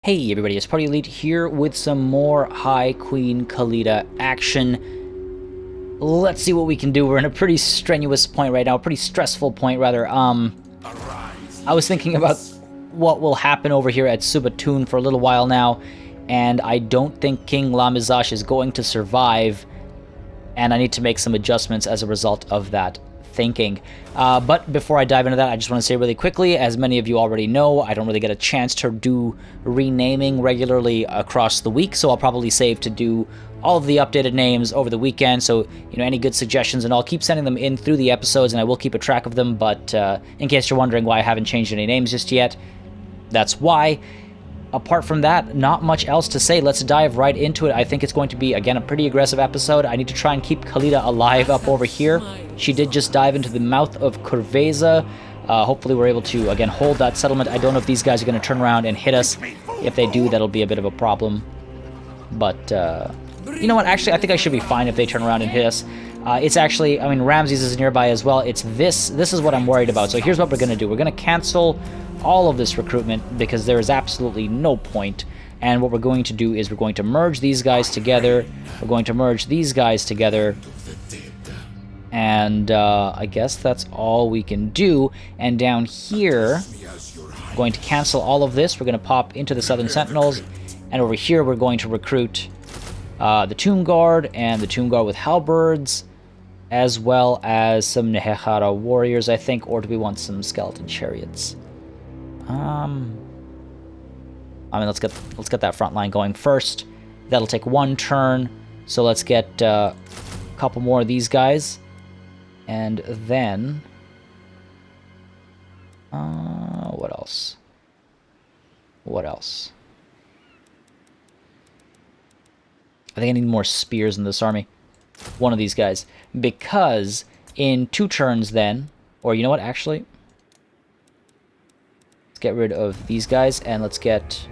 Hey everybody, it's Party Elite here with some more High Queen Khalida action. Let's see what we can do. We're in a pretty strenuous point right now, a pretty stressful point rather. I was thinking about what will happen over here at Subatun for a little while now, and I don't think King Lybaras is going to survive, and I need to make some adjustments as a result of that thinking. But before I dive into that, I just want to say really quickly, as many of you already know, I don't really get a chance to do renaming regularly across the week, so I'll probably save to do all of the updated names over the weekend. So, any good suggestions, and I'll keep sending them in through the episodes, and I will keep a track of them. But in case you're wondering why I haven't changed any names just yet, that's why. Apart from that, not much else to say. Let's dive right into it. I think it's going to be, again, a pretty aggressive episode. I need to try and keep Khalida alive up over here. She did just dive into the mouth of Curveza. Hopefully we're able to, again, hold that settlement. I don't know if these guys are going to turn around and hit us. If they do, that'll be a bit of a problem. But, you know what? Actually, I think I should be fine if they turn around and hit us. It's actually, Ramses is nearby as well. It's this is what I'm worried about. So here's what we're going to do. We're going to cancel all of this recruitment because there is absolutely no point. And what we're going to do is we're going to merge these guys together. We're going to merge these guys together. And I guess that's all we can do. And down here, we're going to cancel all of this. We're going to pop into the Southern Sentinels. And over here, we're going to recruit the Tomb Guard and the Tomb Guard with halberds, as well as some Nehechara warriors, I think. Or do we want some skeleton chariots? Let's get that front line going first. That'll take one turn. So let's get a couple more of these guys. And then... what else? What else? I think I need more spears in this army. One of these guys. Because in 2 turns then... Or you know what, actually... Let's get rid of these guys, and let's get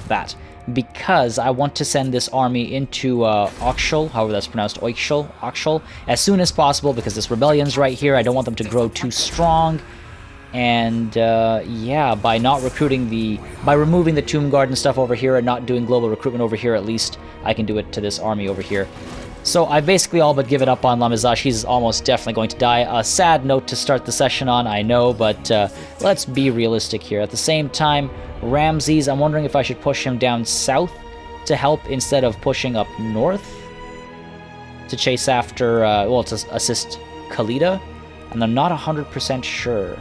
that. Because I want to send this army into Oxshel, however that's pronounced, Oxshel, as soon as possible, because this rebellion's right here. I don't want them to grow too strong. And, yeah, by removing the Tomb Guard and stuff over here, and not doing global recruitment over here, at least I can do it to this army over here. So I basically all but given up on Lybaras. He's almost definitely going to die. A sad note to start the session on, I know, but let's be realistic here. At the same time, Ramses, I'm wondering if I should push him down south to help instead of pushing up north to chase after, to assist Khalida, and I'm not 100% sure.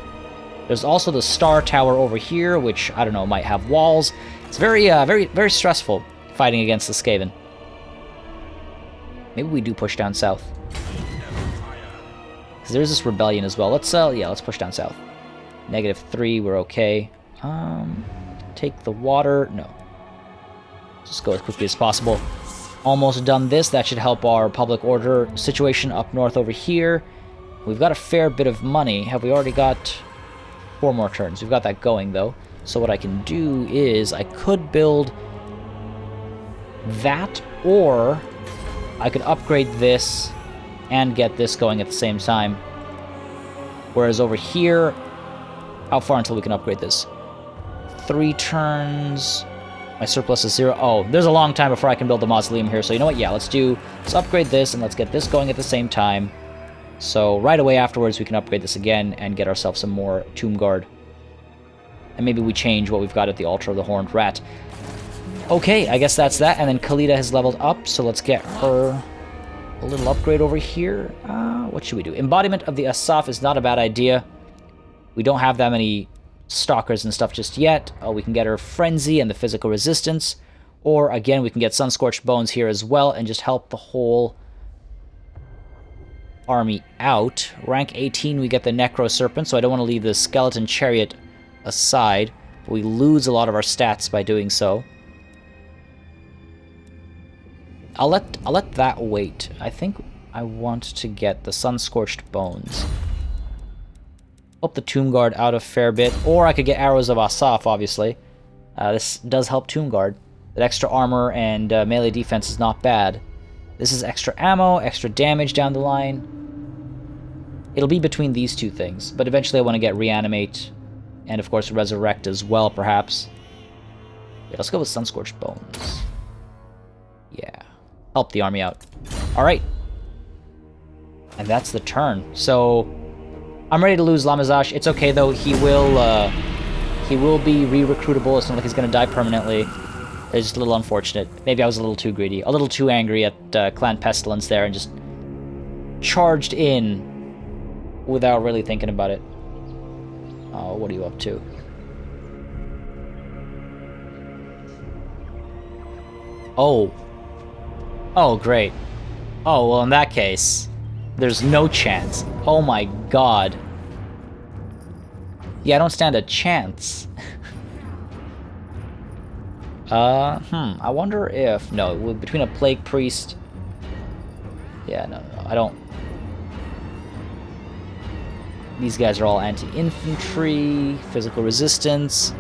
There's also the Star Tower over here, which, I don't know, might have walls. It's very, very stressful fighting against the Skaven. Maybe we do push down south. Because there's this rebellion as well. Let's push down south. -3, we're okay. Take the water. No. Just go as quickly as possible. Almost done this. That should help our public order situation up north over here. We've got a fair bit of money. Have we already got 4 more turns? We've got that going, though. So what I can do is I could build that, or I could upgrade this and get this going at the same time. Whereas over here, how far until we can upgrade this? 3 turns. My surplus is 0. Oh, there's a long time before I can build the mausoleum here. So you know what? Yeah, let's upgrade this and let's get this going at the same time. So right away afterwards, we can upgrade this again and get ourselves some more Tomb Guard. And maybe we change what we've got at the Altar of the Horned Rat. Okay, I guess that's that. And then Khalida has leveled up, so let's get her a little upgrade over here. What should we do? Embodiment of the Asaf is not a bad idea. We don't have that many stalkers and stuff just yet. We can get her Frenzy and the physical resistance. Or, again, we can get Sun-Scorched Bones here as well and just help the whole army out. Rank 18, we get the Necro Serpent, so I don't want to leave the Skeleton Chariot aside. But we lose a lot of our stats by doing so. I'll let that wait. I think I want to get the Sun-Scorched Bones. Help the Tomb Guard out a fair bit. Or I could get Arrows of Asaf, obviously. This does help Tomb Guard. That extra armor and melee defense is not bad. This is extra ammo, extra damage down the line. It'll be between these two things. But eventually I want to get Reanimate and, of course, Resurrect as well, perhaps. Yeah, let's go with Sunscorched Bones. Yeah. Help the army out. Alright. And that's the turn. So, I'm ready to lose Lamazash. It's okay, though. He will be re-recruitable. It's not like he's going to die permanently. It's just a little unfortunate. Maybe I was a little too greedy. A little too angry at Clan Pestilence there and just charged in without really thinking about it. Oh, what are you up to? Oh. Oh, great. Oh, well, in that case, there's no chance. Oh my god. Yeah, I don't stand a chance. I wonder if... No, between a Plague Priest... Yeah, no, I don't... These guys are all anti-infantry, physical resistance.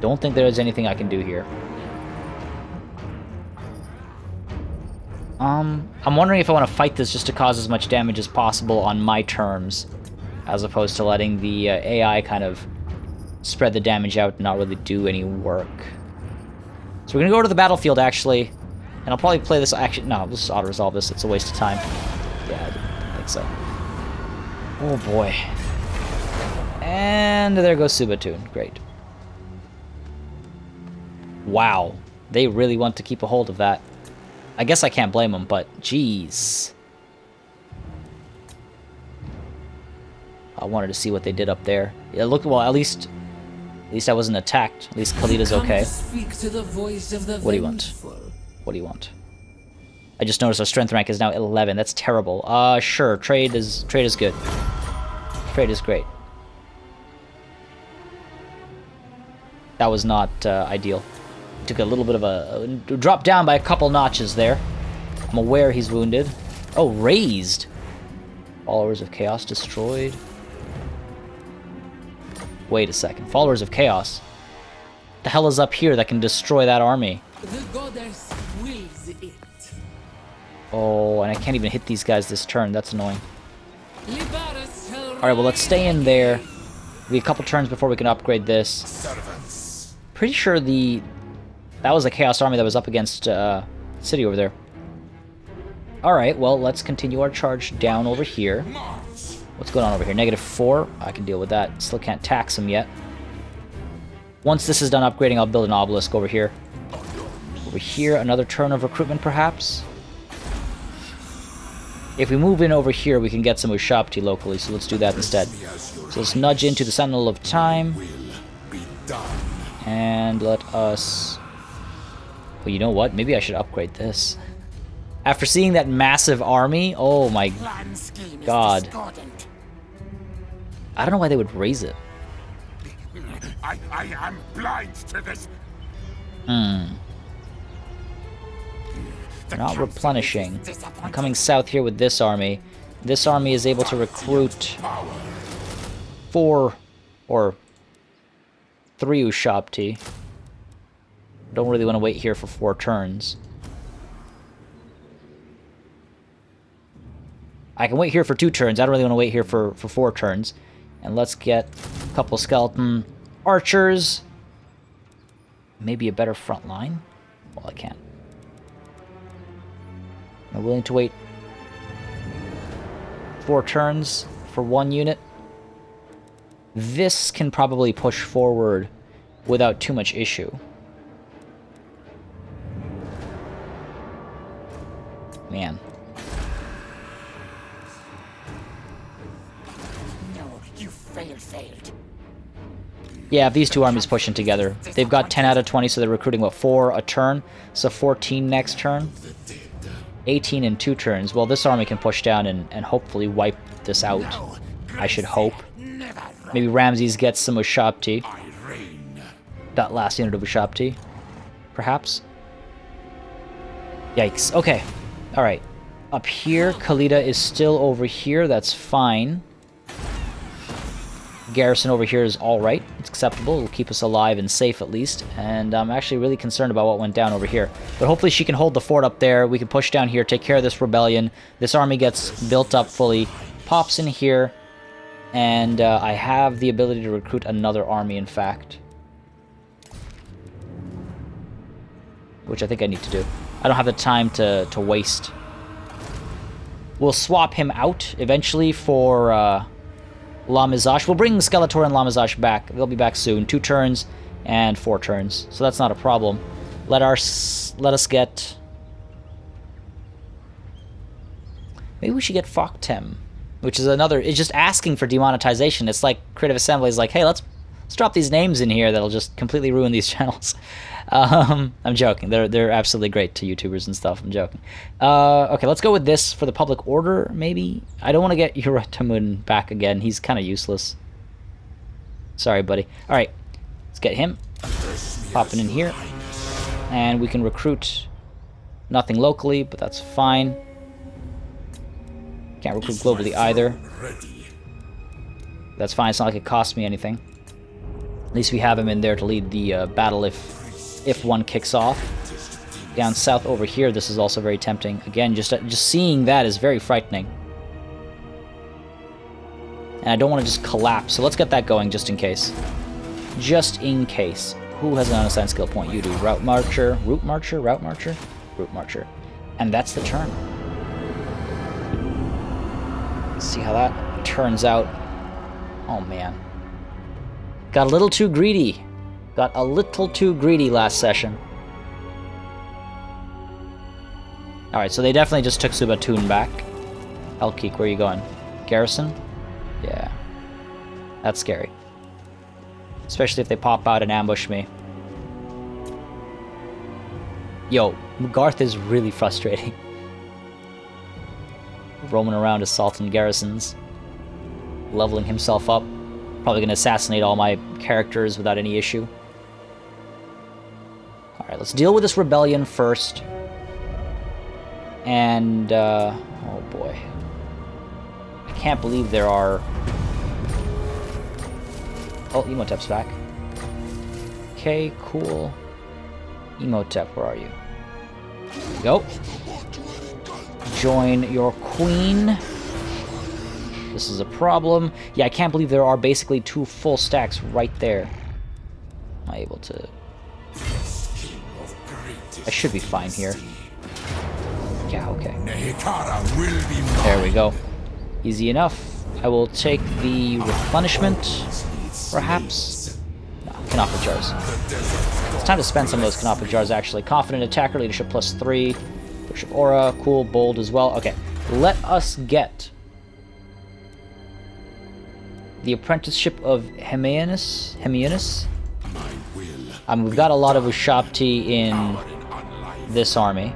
Don't think there's anything I can do here. I'm wondering if I want to fight this just to cause as much damage as possible on my terms, as opposed to letting the AI kind of spread the damage out and not really do any work. So we're going to go to the battlefield, actually, and I'll probably play this... Actually, no, let's just auto-resolve this. It's a waste of time. Yeah, I didn't think so. Oh, boy. And there goes Subatoon. Great. Wow. They really want to keep a hold of that. I guess I can't blame them, but jeez. I wanted to see what they did up there. It looked... Well, at least I wasn't attacked. At least Khalida's okay. What do you want? What do you want? I just noticed our strength rank is now 11. That's terrible. Sure. Trade is good. Trade is great. That was not ideal. Took a little bit of a drop down by a couple notches there. I'm aware he's wounded. Oh, raised. Followers of Chaos destroyed. Wait a second. Followers of Chaos. What the hell is up here that can destroy that army? The goddess wills it. Oh, and I can't even hit these guys this turn. That's annoying. Lybaras shall Alright, well, let's stay in there. Be a couple turns before we can upgrade this. Servants. Pretty sure that was a Chaos army that was up against city over there. Alright, well, let's continue our charge down over here. What's going on over here? -4. I can deal with that. Still can't tax him yet. Once this is done upgrading, I'll build an obelisk over here. Over here, another turn of recruitment, perhaps? If we move in over here, we can get some Ushapti locally, so let's do that instead. So let's nudge into the Sentinel of Time. And let us... Well, you know what? Maybe I should upgrade this. After seeing that massive army, oh my god. I don't know why they would raise it. I am blind to this. They're not replenishing. I'm coming south here with this army. This army is able to recruit 4 or 3 Ushapti. Don't really want to wait here for 4 turns. I can wait here for 2 turns. I don't really want to wait here for 4 turns. And let's get a couple skeleton archers. Maybe a better front line? Well, I can't. Am I willing to wait 4 turns for 1 unit? This can probably push forward without too much issue. Man. No, you failed. Yeah, if these 2 armies pushing together. They've got 10 out of 20, so they're recruiting, what, 4 a turn? So 14 next turn? 18 in 2 turns. Well, this army can push down and hopefully wipe this out. I should hope. Maybe Ramses gets some Ushapti. That last unit of Ushapti. Perhaps? Yikes. Okay. Alright. Up here, Khalida is still over here. That's fine. Garrison over here is alright. It's acceptable. It'll keep us alive and safe at least. And I'm actually really concerned about what went down over here. But hopefully she can hold the fort up there. We can push down here, take care of this rebellion. This army gets built up fully. Pops in here. And I have the ability to recruit another army, in fact. Which I think I need to do. I don't have the time to waste. We'll swap him out eventually for Lybaras. We'll bring Skeletor and Lybaras back. They'll be back soon. 2 turns and 4 turns. So that's not a problem. Let us get... Maybe we should get Foktem. Which is another... It's just asking for demonetization. It's like Creative Assembly is like, hey, let's drop these names in here that'll just completely ruin these channels. I'm joking. They're absolutely great to YouTubers and stuff. I'm joking. Okay, let's go with this for the public order, maybe? I don't want to get Yuratamun back again. He's kind of useless. Sorry, buddy. Alright, let's get him. Popping in here. And we can recruit nothing locally, but that's fine. Can't recruit globally either. That's fine. It's not like it costs me anything. At least we have him in there to lead the battle if one kicks off. Down south over here, this is also very tempting. Again, just seeing that is very frightening. And I don't want to just collapse, so let's get that going just in case. Just in case. Who has an unassigned skill point? You do. Route Marcher. Route Marcher? Route Marcher? Route Marcher. And that's the turn. Let's see how that turns out. Oh, man. Got a little too greedy. Got a little too greedy last session. Alright, so they definitely just took Subatun back. Elkeek, where are you going? Garrison? Yeah. That's scary. Especially if they pop out and ambush me. Yo, Garth is really frustrating. Roaming around assaulting garrisons. Leveling himself up. Probably going to assassinate all my characters without any issue. Alright, let's deal with this rebellion first. And, oh boy. I can't believe there are... Oh, Emotep's back. Okay, cool. Emotep, where are you? There we go. Join your queen. This is a problem. Yeah, I can't believe there are basically 2 full stacks right there. Am I able to... I should be fine here. Yeah, okay. There we go. Easy enough. I will take the replenishment, perhaps. No, Canopy jars. It's time to spend some of those Canopy jars, actually. Confident attacker, leadership +3. Leadership aura, cool, bold as well. Okay, let us get the apprenticeship of Hemianus. We've got a lot of Ushabti in this army.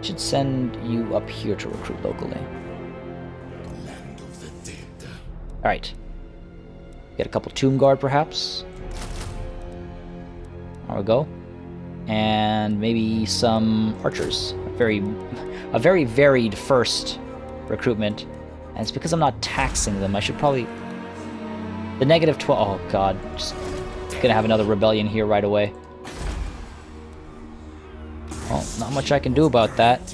Should send you up here to recruit locally. Alright. Get a couple Tomb Guard, perhaps. There we go. And maybe some archers. A very varied first recruitment. And it's because I'm not taxing them. I should probably... The negative 12... Oh, God. Just gonna have another rebellion here right away. Well, not much I can do about that.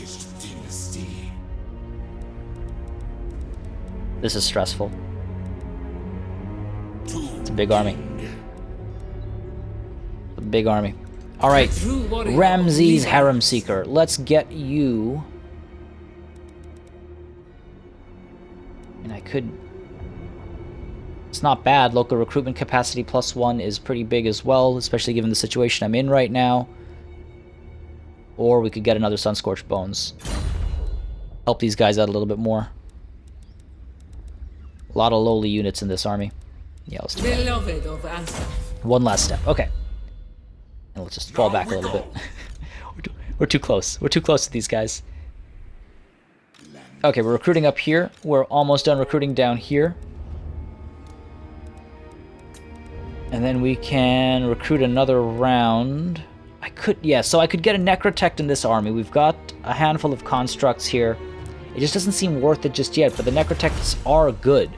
This is stressful. It's a big army. A big army. Alright, Ramses Harem Seeker. Let's get you... And I could... It's not bad. Local recruitment capacity +1 is pretty big as well, especially given the situation I'm in right now. Or we could get another Sunscorched Bones. Help these guys out a little bit more. A lot of lowly units in this army. Yeah, let's do that. One last step. Okay. And let's just fall back a little bit. We're too close. We're too close to these guys. Okay, we're recruiting up here. We're almost done recruiting down here. And then we can recruit another round. So I could get a Necrotect in this army. We've got a handful of constructs here. It just doesn't seem worth it just yet, but the Necrotects are good.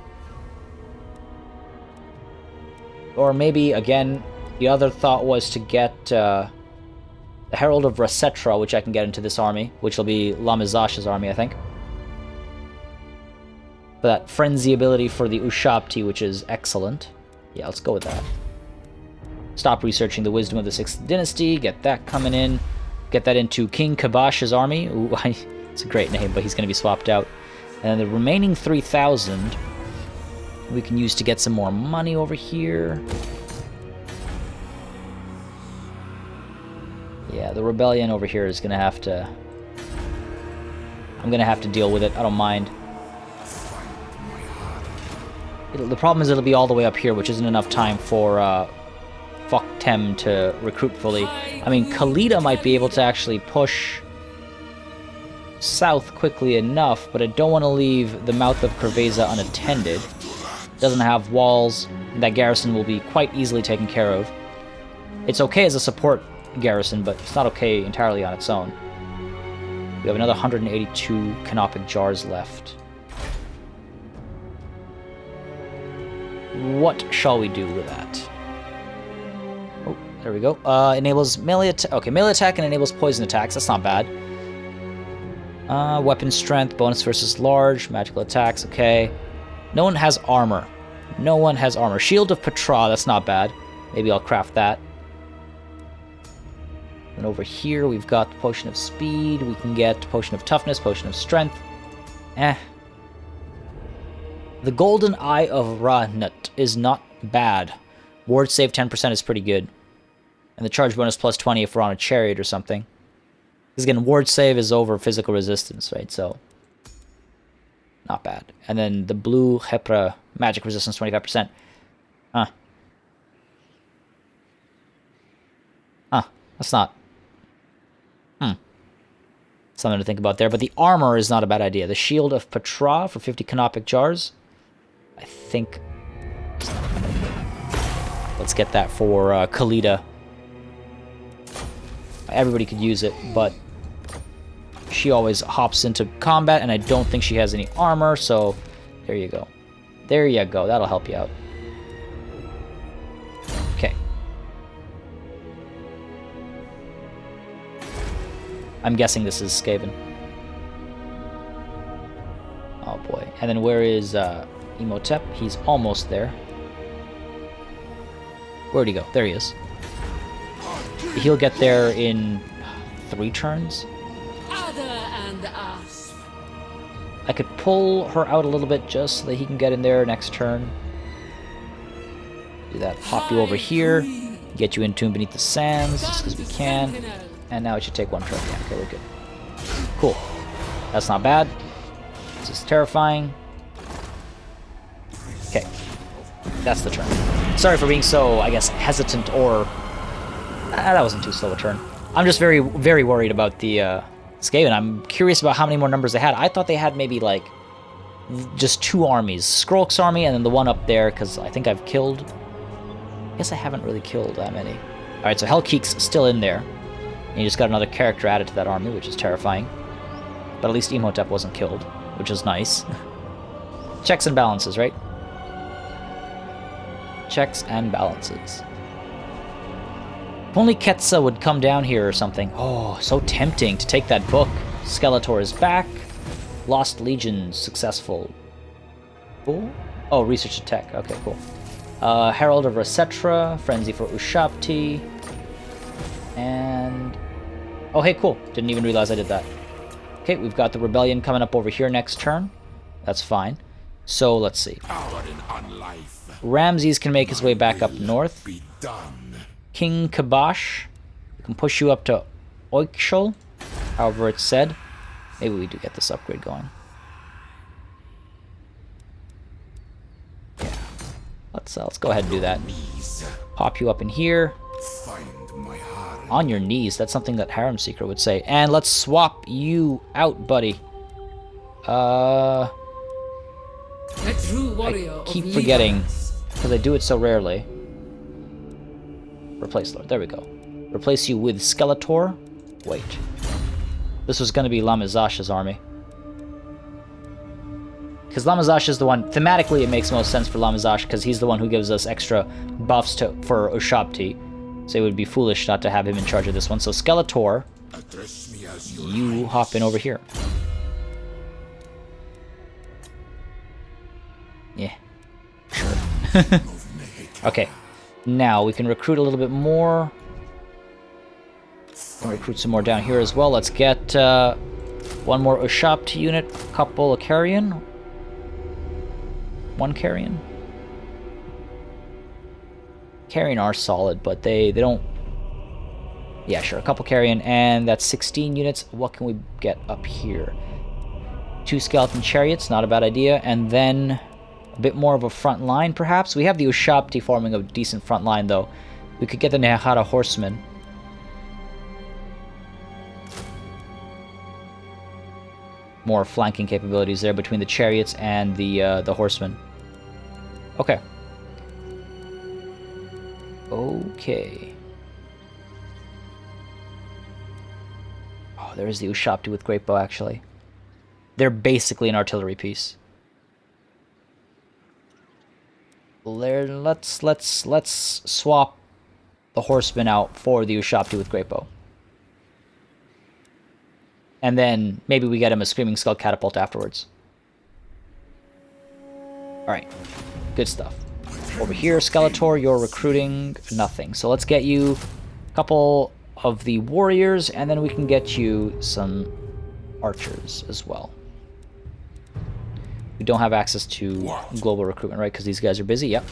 Or maybe, again, the other thought was to get the Herald of Rasetra, which I can get into this army, which will be Lamazash's army, I think. that frenzy ability for the Ushabti, which is excellent. Yeah, let's go with that. Stop researching the wisdom of the 6th dynasty. Get that coming in. Get that into King Kabash's army. Ooh, it's a great name, but he's going to be swapped out. And the remaining 3,000 we can use to get some more money over here. Yeah, the rebellion over here is going to have to... I'm going to have to deal with it. I don't mind. The problem is it'll be all the way up here, which isn't enough time for Tem to recruit fully. I mean, Khalida might be able to actually push south quickly enough, but I don't want to leave the mouth of Cerveza unattended. It doesn't have walls. That garrison will be quite easily taken care of. It's okay as a support garrison, but it's not okay entirely on its own. We have another 182 canopic jars left. What shall we do with that? Oh, there we go. Enables melee attack. Okay, melee attack and enables poison attacks. That's not bad. Weapon strength, bonus versus large, magical attacks. Okay. No one has armor. No one has armor. Shield of Petra. That's not bad. Maybe I'll craft that. And over here we've got the Potion of Speed. We can get Potion of Toughness, Potion of Strength. The Golden Eye of Ra-Nut is not bad. Ward save 10% is pretty good. And the charge bonus plus 20 if we're on a chariot or something. Because again, ward save is over physical resistance, right? So, not bad. And then the blue Hepra, magic resistance 25%. That's not... Something to think about there. But the armor is not a bad idea. The Shield of Petra for 50 canopic jars. I think... Let's get that for Khalida. Everybody could use it, but she always hops into combat, and I don't think she has any armor, so there you go. There you go. That'll help you out. Okay. I'm guessing this is Skaven. Oh boy. And then where is Imhotep? He's almost there. Where'd he go? There he is. He'll get there in 3 turns. Other and us. I could pull her out a little bit just so that he can get in there next turn. Do that. Pop you over here. Get you entombed beneath the sands, just because we can. And now it should take 1 turn. Yeah, okay, we're good. Cool. That's not bad. This is terrifying. Okay. That's the turn. Sorry for being so, I guess, hesitant or... that wasn't too slow a turn. I'm just very, very worried about the Skaven. I'm curious about how many more numbers they had. I thought they had maybe, like, just 2 armies. Skrulk's army and then the one up there, because I think I've killed... I guess I haven't really killed that many. Alright, so Hellkeek's still in there. And you just got another character added to that army, which is terrifying. But at least Imhotep wasn't killed, which is nice. Checks and balances, right? Checks and balances. If only Ketsa would come down here or something. Oh, so tempting to take that book. Skeletor is back. Lost Legion successful. Cool. Oh, research and tech. Okay, cool. Herald of Resetra. Frenzy for Ushabti. And... oh, hey, cool. Didn't even realize I did that. Okay, we've got the Rebellion coming up over here next turn. That's fine. So, let's see. Ramses can make his way back up north. King Kabash can push you up to Oikshul, however it's said. Maybe we do get this upgrade going. Yeah. Let's go ahead and do that. Pop you up in here. On your knees. That's something that Harem Seeker would say. And let's swap you out, buddy. A true warrior I keep forgetting, because I do it so rarely. Replace Lord. There we go. Replace you with Skeletor. Wait. This was going to be Lamazash's army. Because Lamazash is the one... thematically, it makes most sense for Lamazash, because he's the one who gives us extra buffs for Ushabti. So it would be foolish not to have him in charge of this one. So Skeletor, you hop in over here. Yeah. Sure. Okay. Now, we can recruit a little bit more. We'll recruit some more down here as well. Let's get one more Ushabti unit, a couple of carrion. One carrion. Carrion are solid, but they don't... Yeah, sure, a couple carrion, and that's 16 units. What can we get up here? 2 skeleton chariots, not a bad idea, and then a bit more of a front line, perhaps? We have the Ushabti forming a decent front line, though. We could get the Nehara horsemen. More flanking capabilities there between the chariots and the horsemen. Okay. Okay. Oh, there is the Ushabti with great bow, actually. They're basically an artillery piece. Let's swap the horsemen out for the Ushabti with great bow. And then maybe we get him a Screaming Skull catapult afterwards. Alright. Good stuff. Over here, Skeletor, you're recruiting nothing. So let's get you a couple of the warriors, and then we can get you some archers as well. We don't have access to global recruitment, right? Because these guys are busy. Yep.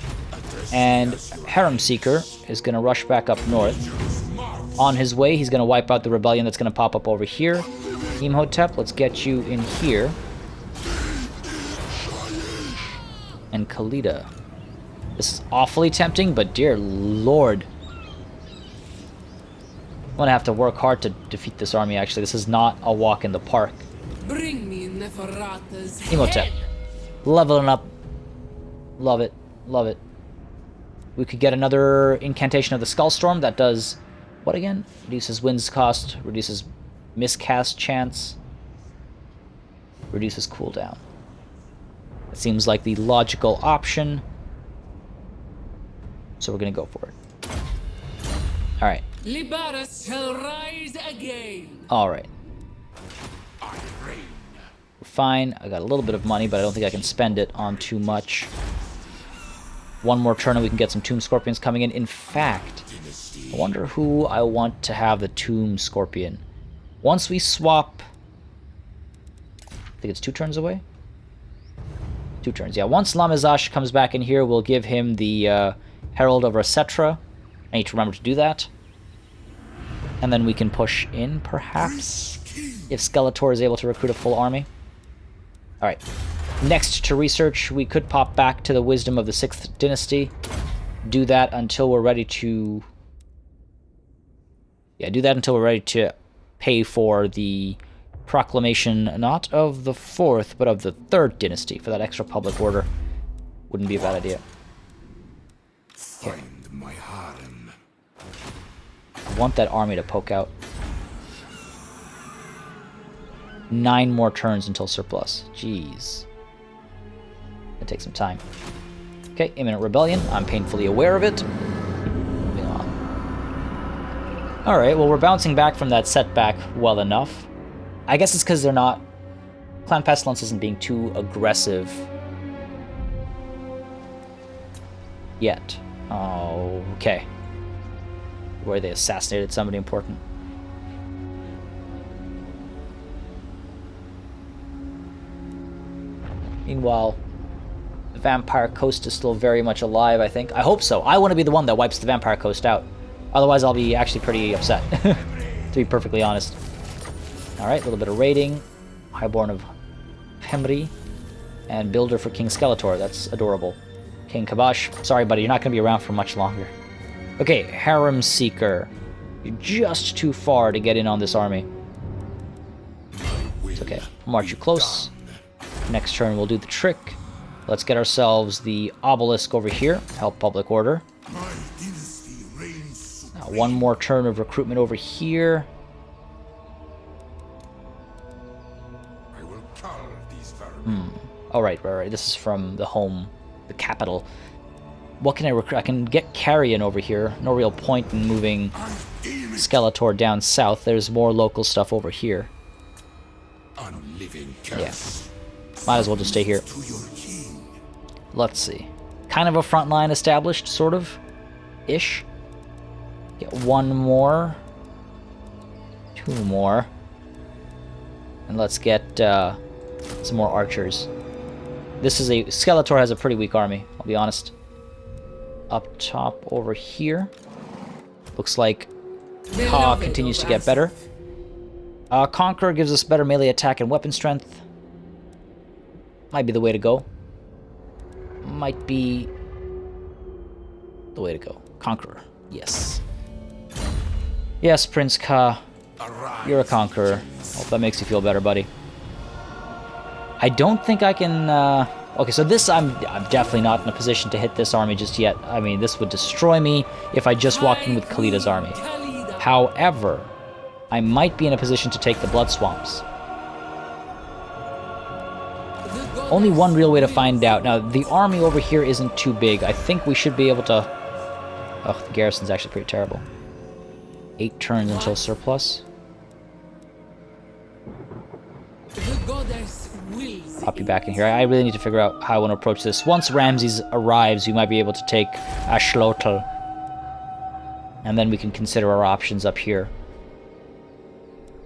And Harem Seeker is going to rush back up north. On his way, he's going to wipe out the rebellion that's going to pop up over here. Imhotep, let's get you in here. And Khalida. This is awfully tempting, but dear lord. I'm going to have to work hard to defeat this army, actually. This is not a walk in the park. Bring me Neferata's Imhotep. head. Leveling up. Love it. Love it. We could get another incantation of the Skullstorm that does... What again? Reduces wins cost, reduces miscast chance, reduces cooldown. It seems like the logical option. So we're going to go for it. Alright. Lybaras shall rise again. Alright. We're fine. I got a little bit of money, but I don't think I can spend it on too much. One more turn and we can get some Tomb Scorpions coming in. In fact, I wonder who I want to have the Tomb Scorpion. Once we swap... I think it's 2 turns away? 2 turns, yeah. Once Lamizash comes back in here, we'll give him the Herald of Rasetra. I need to remember to do that. And then we can push in, perhaps, if Skeletor is able to recruit a full army. Alright. Next to research, we could pop back to the Wisdom of the 6th Dynasty. Do that until we're ready to... Yeah, do that until we're ready to pay for the proclamation, not of the 4th, but of the 3rd Dynasty, for that extra public order. Wouldn't be a bad idea. Okay. My harem. I want that army to poke out. 9 more turns until surplus. Jeez. Gonna take some time. Okay, imminent rebellion. I'm painfully aware of it. Moving on. Alright, well, we're bouncing back from that setback well enough. I guess it's because they're not... Clan Pestilence isn't being too aggressive yet. Oh, okay. Where they assassinated somebody important. Meanwhile, the Vampire Coast is still very much alive, I think. I hope so. I want to be the one that wipes the Vampire Coast out. Otherwise, I'll be actually pretty upset, to be perfectly honest. Alright, a little bit of raiding. Highborn of Hemri. And Builder for King Skeletor. That's adorable. King Kabash. Sorry, buddy, you're not going to be around for much longer. Okay, Harem Seeker. You're just too far to get in on this army. It's okay. I'll march you close. Next turn, we'll do the trick. Let's get ourselves the obelisk over here. Help public order. Now, one more turn of recruitment over here. I will cull these vermin. Oh, right. This is from the home, the capital. What can I recruit? I can get Carrion over here. No real point in moving Skeletor down south. There's more local stuff over here. Unliving Yeah. Might as well just stay here. let's see. Kind of a front line established, sort of. Ish. Get one more. Two more. And let's get some more archers. This is a... Skeletor has a pretty weak army, I'll be honest. Up top over here. Looks like Ka continues to get better. Conqueror gives us better melee attack and weapon strength. Might be the way to go. Might be the way to go. Conqueror. Yes. Yes, Prince Ka. You're a conqueror. Hope that makes you feel better, buddy. I don't think I can... Okay, so this, I'm definitely not in a position to hit this army just yet. I mean, this would destroy me if I just walked in with Khalida's army. However, I might be in a position to take the Blood Swamps. Only one real way to find out. Now, the army over here isn't too big. I think we should be able to... Oh, the garrison's actually pretty terrible. 8 turns until surplus. Pop you back in here. I really need to figure out how I want to approach this. Once Ramses arrives, we might be able to take Ashlotel. And then we can consider our options up here.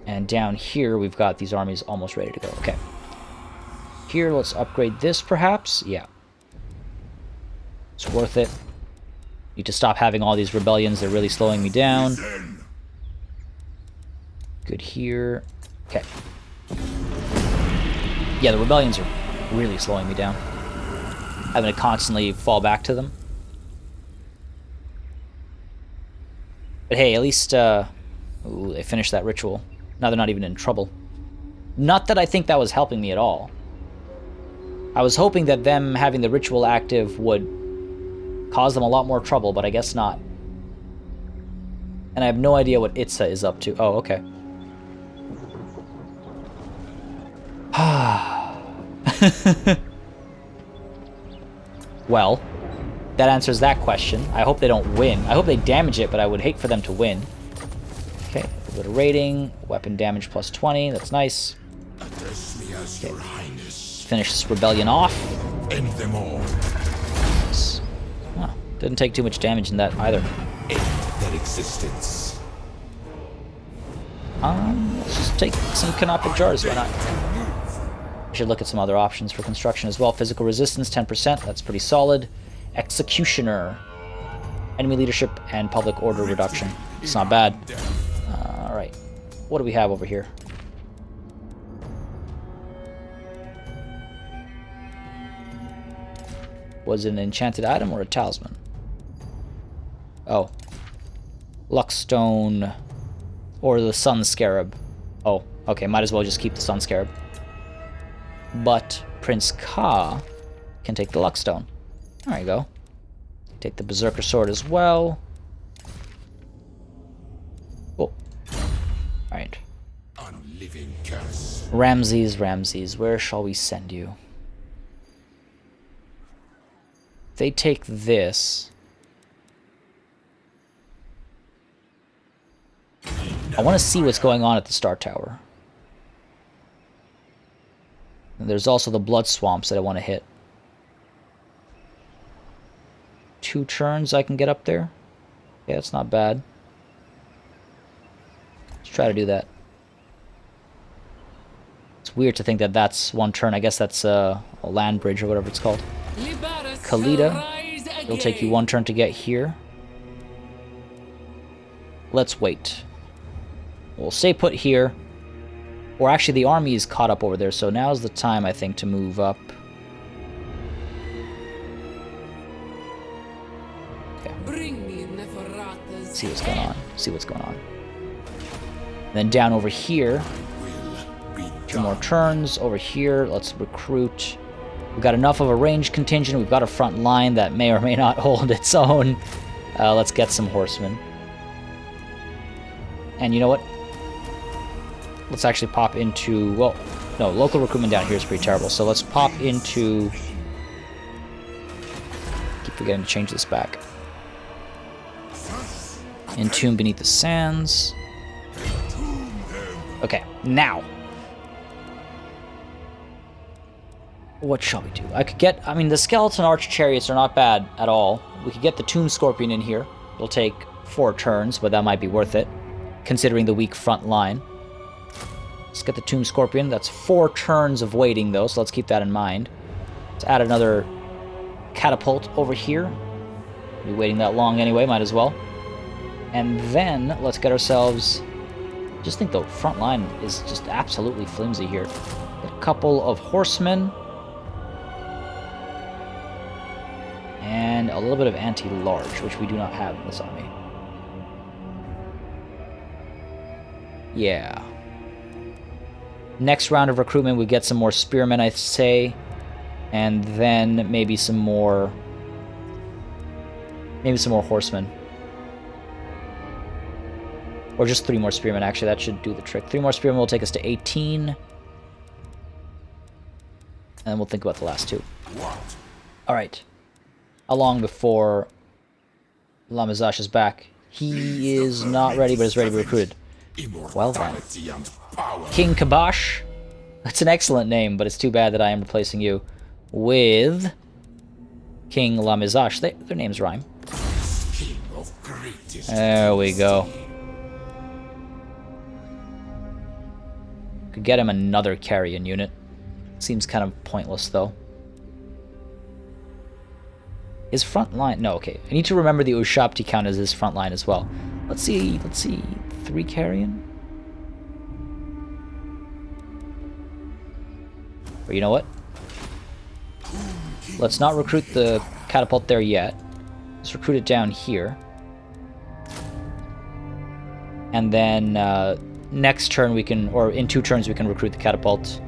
And down here, we've got these armies almost ready to go. Okay. Here, let's upgrade this, perhaps. Yeah. It's worth it. Need to stop having all these rebellions. They're really slowing me down. Good here. Okay. Yeah, the rebellions are really slowing me down. Having to constantly fall back to them. But hey, at least, ooh, they finished that ritual. Now they're not even in trouble. Not that I think that was helping me at all. I was hoping that them having the ritual active would cause them a lot more trouble, but I guess not. And I have no idea what Itza is up to. Oh, okay. Well, that answers that question. I hope they don't win. I hope they damage it, but I would hate for them to win. Okay, a little bit of rating. Weapon damage plus 20. That's nice. Address me as your highness. Finish this rebellion off. End them all. Nice. Oh, didn't take too much damage in that either. End their existence. Let's just take some canopic jars. Why not? We should look at some other options for construction as well. Physical resistance, 10%. That's pretty solid. Executioner. Enemy leadership and public order reduction. It's not bad. Alright. What do we have over here? Was it an enchanted item or a talisman? Oh. Luckstone. Or the Sun Scarab. Oh, okay. Might as well just keep the Sun Scarab. But Prince Ka can take the Luckstone. There you go. Take the Berserker Sword as well. Oh. Alright. Unliving curse. Ramses, where shall we send you? They take this. I want to see what's going on at the Star Tower. And there's also the Blood Swamps that I want to hit. 2 turns I can get up there. Yeah, that's not bad. Let's try to do that. It's weird to think that that's 1 turn. I guess that's a land bridge or whatever it's called. Lybaras Khalida, it'll take you 1 turn to get here. Let's wait. We'll stay put here. Or actually, the army is caught up over there, so now's the time, I think, to move up. Okay. Bring me Neferata's See what's going on. See what's going on. And then down over here, 2 more turns. Over here, let's recruit. We've got enough of a ranged contingent. We've got a front line that may or may not hold its own. Let's get some horsemen. And you know what? Let's actually pop into... Well, no, local recruitment down here is pretty terrible. So let's pop into... Keep forgetting to change this back. Entomb Beneath the Sands. Okay, now. What shall we do? I could get... I mean, the skeleton arch chariots are not bad at all. We could get the tomb scorpion in here. It'll take 4 turns, but that might be worth it, considering the weak front line. Let's get the tomb scorpion. That's 4 turns of waiting, though, so let's keep that in mind. Let's add another catapult over here. Be waiting that long anyway, might as well. And then let's get ourselves... Just think the front line is just absolutely flimsy here. A couple of horsemen. And a little bit of anti-large, which we do not have in this army. Yeah. Next round of recruitment, we get some more spearmen, I'd say. And then maybe some more... Maybe some more horsemen. Or just 3 more spearmen, actually. That should do the trick. 3 more spearmen will take us to 18. And then we'll think about the last 2. Alright. How long before Lamizash is back? He is not ready, but is ready to be recruited. Well then. King Kabash. That's an excellent name, but it's too bad that I am replacing you with King Lamizash. Their names rhyme. There we go. Could get him another carrion unit. Seems kind of pointless, though. His front line... No, okay. I need to remember the Ushapti count as his front line as well. Let's see. 3 carrion? Or you know what? Let's not recruit the catapult there yet. Let's recruit it down here. And then next turn we can... Or in 2 turns we can recruit the catapult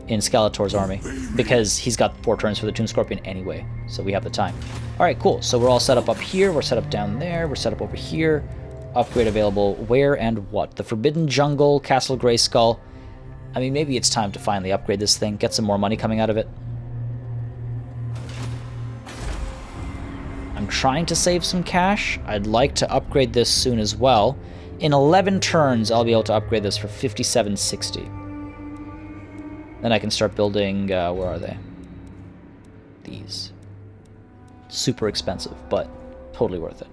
in Skeletor's army, because he's got 4 turns for the Tomb Scorpion anyway, so we have the time. Alright, cool. So we're all set up here, we're set up down there, we're set up over here. Upgrade available where and what? The Forbidden Jungle, Castle Greyskull. I mean, maybe it's time to finally upgrade this thing, get some more money coming out of it. I'm trying to save some cash. I'd like to upgrade this soon as well. In 11 turns, I'll be able to upgrade this for 5760. Then I can start building, where are they? These. Super expensive, but totally worth it.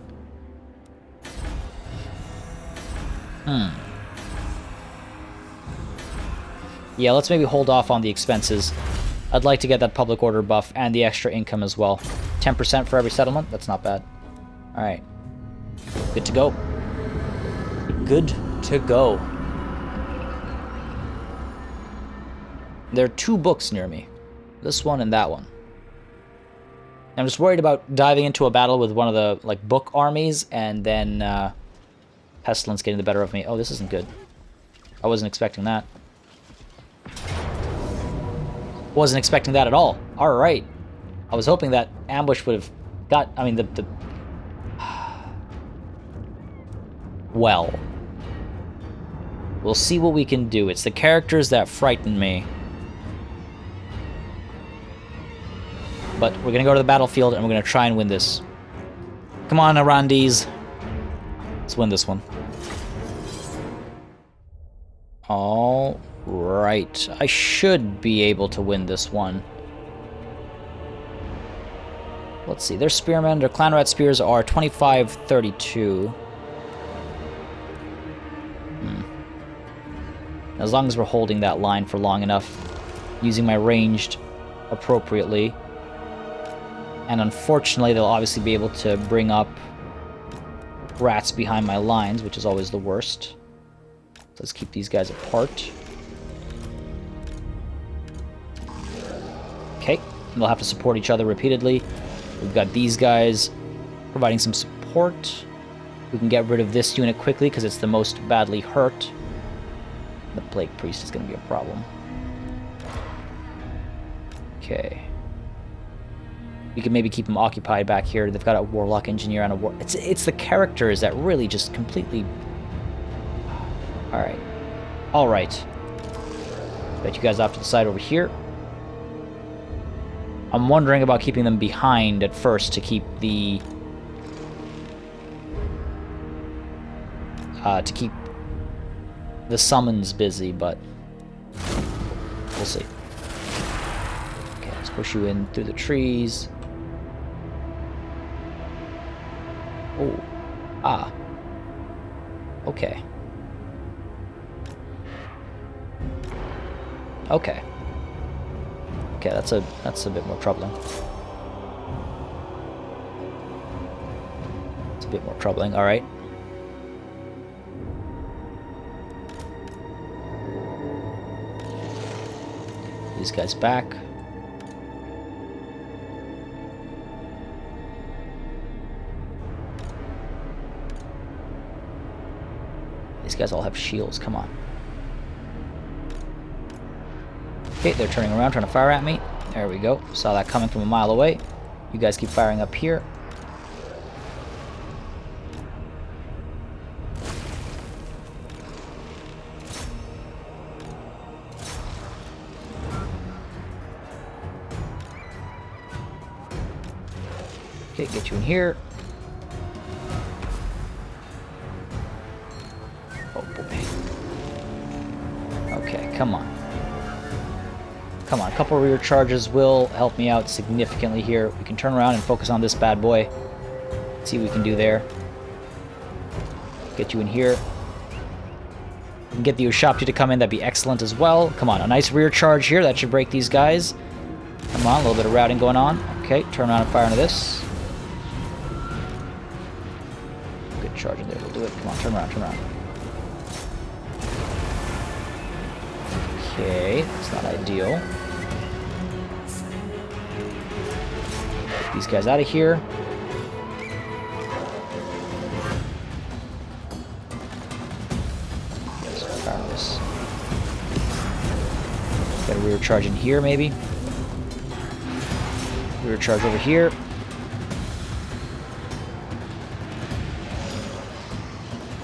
Yeah, let's maybe hold off on the expenses. I'd like to get that public order buff and the extra income as well. 10% for every settlement? That's not bad. Alright. Good to go. Good to go. There are 2 books near me. This one and that one. I'm just worried about diving into a battle with one of the book armies and then Pestilence getting the better of me. Oh, this isn't good. I wasn't expecting that. Wasn't expecting that at all. Alright. I was hoping that ambush would have got... I mean, the... Well. We'll see what we can do. It's the characters that frighten me. But we're going to go to the battlefield and we're going to try and win this. Come on, Arandis. Let's win this one. All right. I should be able to win this one. Let's see. Their spearmen, their clan rat spears are 25-32. As long as we're holding that line for long enough, using my ranged appropriately. And unfortunately, they'll obviously be able to bring up rats behind my lines, which is always the worst. Let's keep these guys apart. Okay, and they'll have to support each other repeatedly. We've got these guys providing some support. We can get rid of this unit quickly because it's the most badly hurt. The Plague Priest is going to be a problem. Okay. We can maybe keep them occupied back here. They've got a Warlock Engineer and a War... It's the characters that really just completely... Alright. Alright. Bet you guys off to the side over here. I'm wondering about keeping them behind at first to keep the... the summons busy, but... we'll see. Let's push you in through the trees. Oh. Ah. Okay. Okay. Okay, that's a bit more troubling. It's a bit more troubling. All right. These guys back. These guys all have shields. Come on. Okay, they're turning around, trying to fire at me. There we go. Saw that coming from a mile away. You guys keep firing up here. Okay, get you in here. Oh boy. Okay, come on. Come on, a couple rear charges will help me out significantly here. We can turn around and focus on this bad boy. See what we can do there. Get you in here. We can get the Ushapti to come in, that'd be excellent as well. Come on, a nice rear charge here, that should break these guys. Come on, a little bit of routing going on. Okay, turn around and fire into this. Good charge in there, we'll do it. Come on, turn around, turn around. Okay, that's not ideal. Get these guys out of here. Let's fire this. Got a rear charge in here, maybe. Rear charge over here.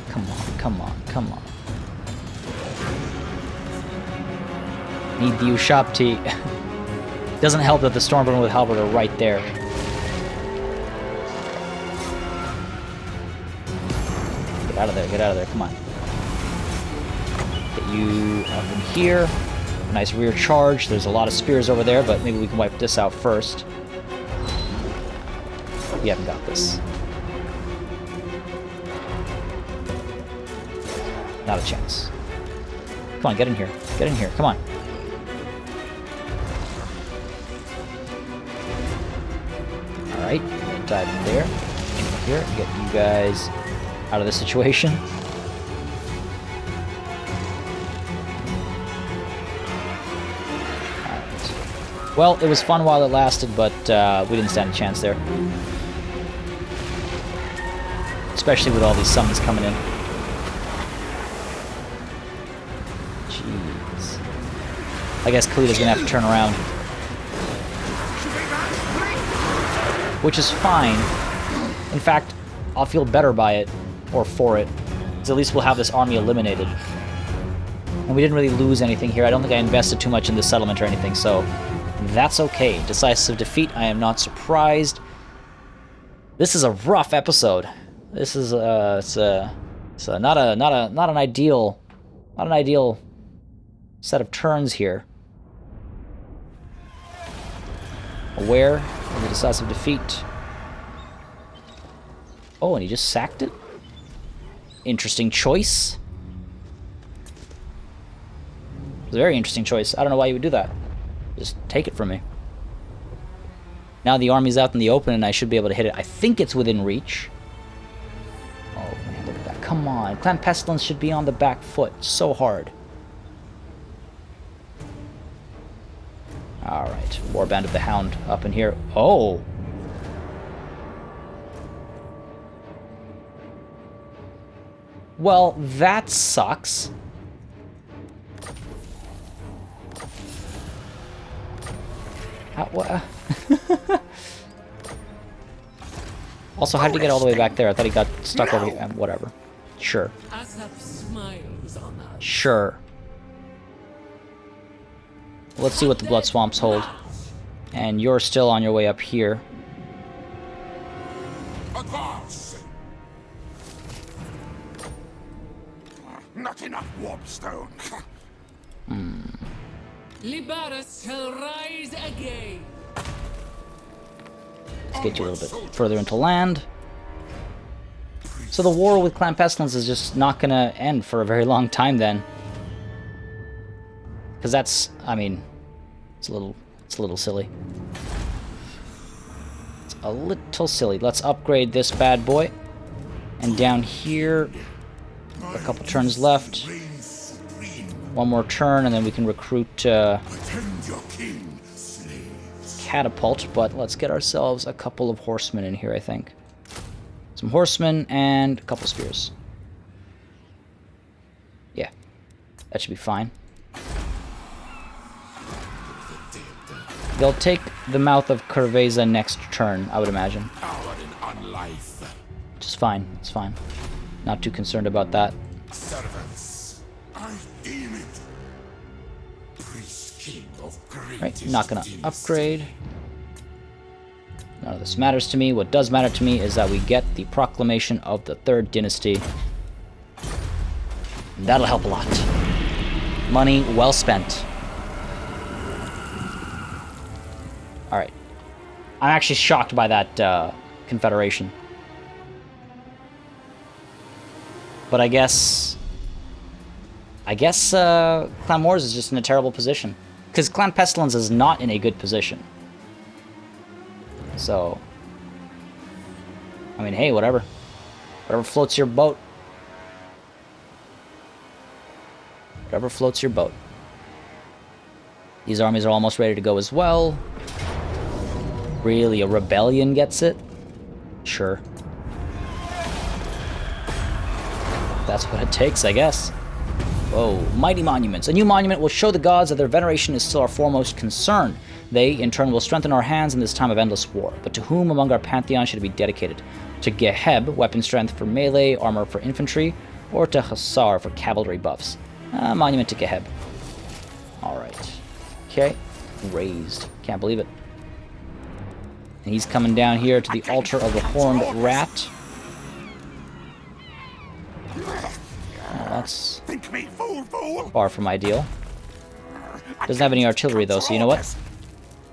Come on, come on, come on. Need the Ushapti. Doesn't help that the Stormbringer with Halberd are right there. Get out of there, get out of there, come on. Get you up in here. Nice rear charge. There's a lot of spears over there, but maybe we can wipe this out first. We haven't got this. Not a chance. Come on, get in here. Get in here, come on. Alright, I'm gonna dive in there. In here, get you guys out of this situation. Alright. Well, it was fun while it lasted, but we didn't stand a chance there. Especially with all these summons coming in. Jeez. I guess Khalida's gonna have to turn around. Which is fine. In fact, I'll feel better by it, or for it, because at least we'll have this army eliminated. And we didn't really lose anything here. I don't think I invested too much in this settlement or anything, so that's okay. Decisive defeat, I am not surprised. This is a rough episode. This is not an ideal set of turns here. Aware of the decisive defeat. Oh, and he just sacked it? Interesting choice. It's a very interesting choice. I don't know why you would do that. Just take it from me. Now the army's out in the open and I should be able to hit it. I think it's within reach. Oh man, look at that. Come on. Clan Pestilence should be on the back foot. So hard. Alright. Warband of the Hound up in here. Oh! Well, that sucks. Also, how did he get all the way back there? I thought he got stuck over here. Whatever. Sure. Sure. Let's see what the Blood Swamps hold. And you're still on your way up here. Advance! Not enough warpstone. Lybaras shall rise again. Let's get you a little bit further into land. So the war with Clan Pestilence is just not gonna end for a very long time then. Because that's, I mean, it's a little silly. It's a little silly. Let's upgrade this bad boy. And down here, a couple turns left. One more turn, and then we can recruit Catapult, but let's get ourselves a couple of horsemen in here, I think. Some horsemen and a couple spears. Yeah, that should be fine. They'll take the mouth of Curveza next turn, I would imagine. Which is fine, it's fine. Not too concerned about that. Servants, I deem it. Priest king of Right, not gonna upgrade. None of this matters to me. What does matter to me is that we get the proclamation of the Third Dynasty. And that'll help a lot. Money well spent. Alright. I'm actually shocked by that confederation. But I guess Clan Wars is just in a terrible position. Because Clan Pestilence is not in a good position. So, I mean, hey, whatever. Whatever floats your boat. Whatever floats your boat. These armies are almost ready to go as well. Really, a rebellion gets it? Sure. That's what it takes, I guess. Whoa, mighty monuments. A new monument will show the gods that their veneration is still our foremost concern. They, in turn, will strengthen our hands in this time of endless war. But to whom among our pantheon should it be dedicated? To Geheb, weapon strength for melee, armor for infantry, or to Hussar for cavalry buffs? Monument to Geheb. Alright. Okay. Raised. Can't believe it. And he's coming down here to the altar of the horned rat. Oh, that's far from ideal. Doesn't have any artillery though, so you know what?